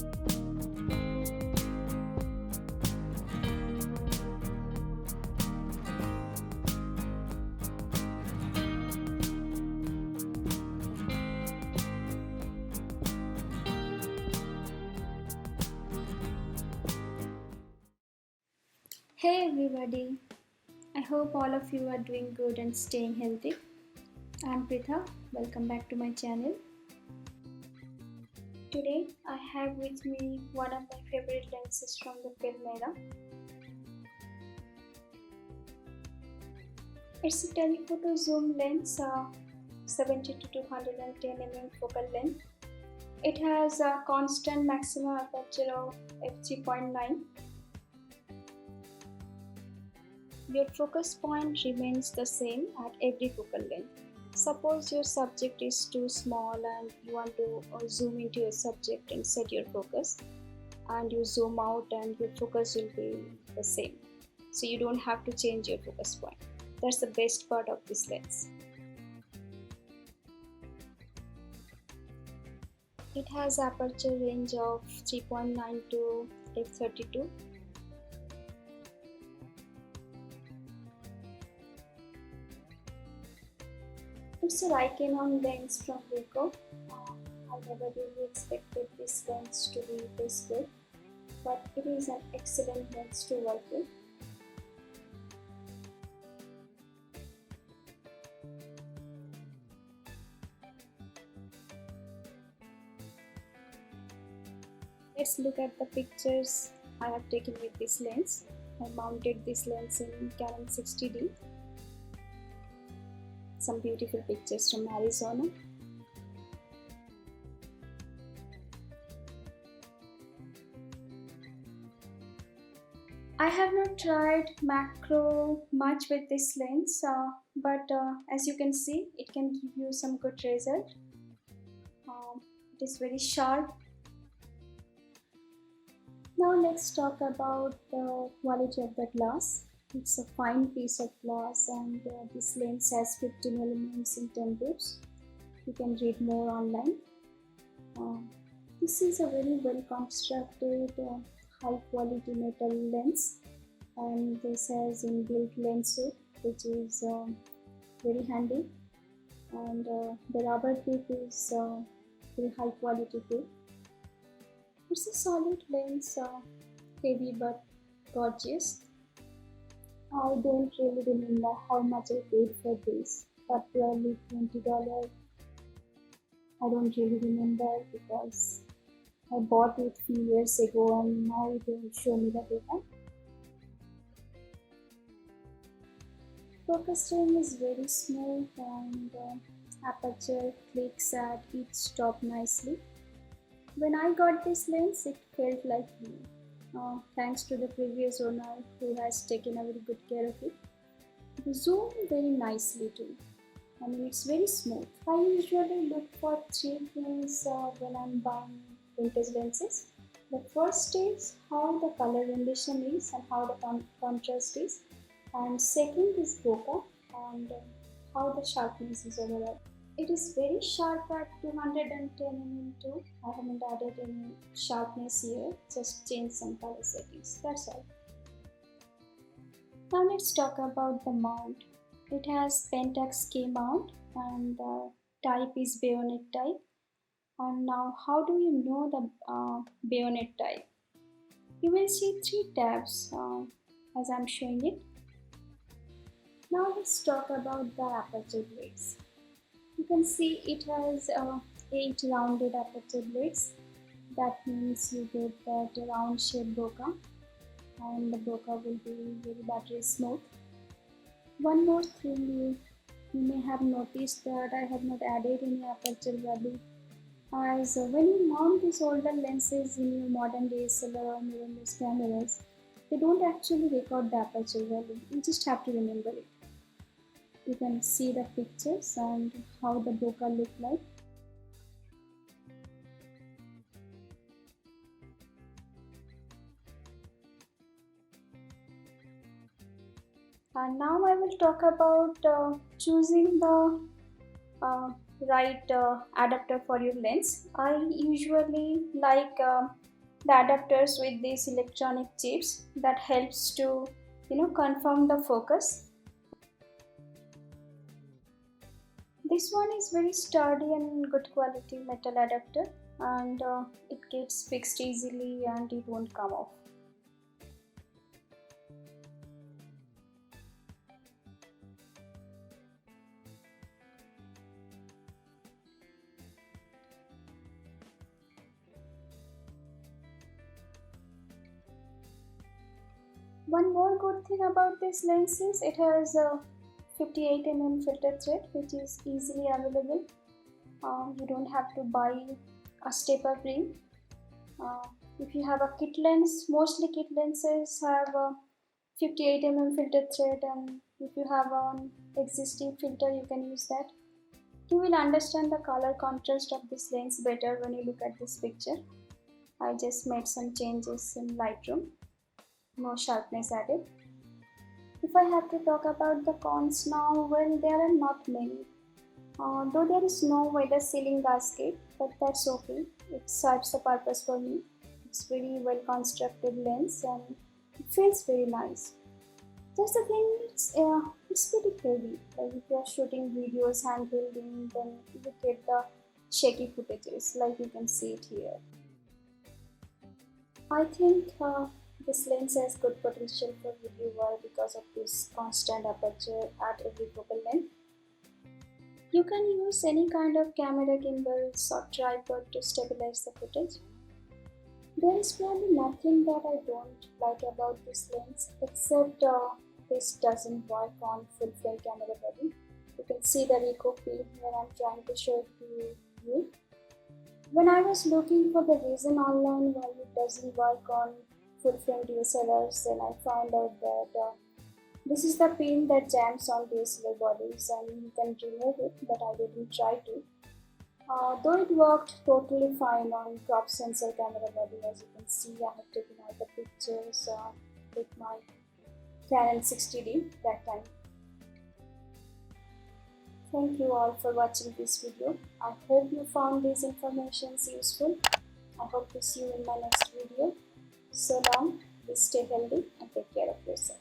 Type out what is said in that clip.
Hey everybody, I hope all of you are doing good and staying healthy. I'm Pritha, welcome back to my channel. Today I have with me one of my favorite lenses from the film era. It's a telephoto zoom lens, 70 to 210 mm focal length. It has a constant maximum aperture of f3.9. Your focus point remains the same at every focal length. Suppose your subject is too small and you want to zoom into your subject and set your focus, and you zoom out and your focus will be the same. So you don't have to change your focus point. That's the best part of this lens. It has aperture range of 3.9 to f32. It's a RIKENON lens from RIKOH. I never really expected this lens to be this good, but it is an excellent lens to work with. Let's look at the pictures I have taken with this lens. I mounted this lens in Canon 60D. Some beautiful pictures from Arizona. I have not tried macro much with this lens, but as you can see, it can give you some good result. It is very sharp. Now let's talk about the quality of the glass. It's a fine piece of glass, and this lens has 15 elements in 10 bits. You can read more online. This is a very well constructed high quality metal lens, and this has inbuilt lens hood, which is very handy, and the rubber tip is very high quality too. It's a solid lens, heavy but gorgeous. I don't really remember how much I paid for this, but probably $20. I don't really remember because I bought it a few years ago and now it won't show me the data. Focusing is very smooth, and aperture clicks at each stop nicely. When I got this lens, it felt like new. Thanks to the previous owner who has taken a very good care of it. It zoomed very nicely too. I mean, it's very smooth. I usually look for three things when I'm buying vintage lenses. The first is how the color rendition is and how the contrast is. And second is bokeh, and how the sharpness is overall. It is very sharp at 210 mm too. I haven't added any sharpness here, just change some color settings, that's all. Now let's talk about the mount. It has Pentax K mount, and the type is bayonet type. And now how do you know the bayonet type? You will see three tabs as I'm showing it. Now let's talk about the aperture blades. You can see it has 8 rounded aperture blades. That means you get that round shaped bokeh, and the bokeh will be very buttery smooth. One more thing, you may have noticed that I have not added any aperture value, as when you mount these older lenses in your modern DSLR or mirrorless cameras, they don't actually record the aperture value. You just have to remember it. You can see the pictures and how the bokeh look like. And now I will talk about choosing the right adapter for your lens. I usually like the adapters with these electronic chips that helps to confirm the focus. This one is very sturdy and good quality metal adapter, and it gets fixed easily and it won't come off. One more good thing about this lens is it has a 58 mm filter thread which is easily available. You don't have to buy a stepper ring. If you have a kit lens, mostly kit lenses have a 58 mm filter thread, and if you have an existing filter you can use that. You will understand the color contrast of this lens better when you look at this picture. I just made some changes in Lightroom. No sharpness added. If I have to talk about the cons now, well, there are not many. Though there is no weather sealing gasket, but that's okay. It serves the purpose for me. It's very well constructed lens and it feels very nice. Just the thing, it's pretty heavy. Like if you are shooting videos handholding, then you get the shaky footages, like you can see it here. I think this lens has good potential for video work because of this constant aperture at every focal length. You can use any kind of camera gimbals or tripod to stabilize the footage. There is probably nothing that I don't like about this lens except this doesn't work on full frame camera body. You can see the RIKOH pin here. I'm trying to show it to you. When I was looking for the reason online why it doesn't work on full frame DSLRs, then I found out that this is the pin that jams on DSLR bodies and you can remove it, but I didn't try to. Though it worked totally fine on crop sensor camera body, as you can see, I have taken out the pictures with my Canon 60D that time. Thank you all for watching this video. I hope you found these informations useful. I hope to see you in my next video. So long, please stay healthy and take care of yourself.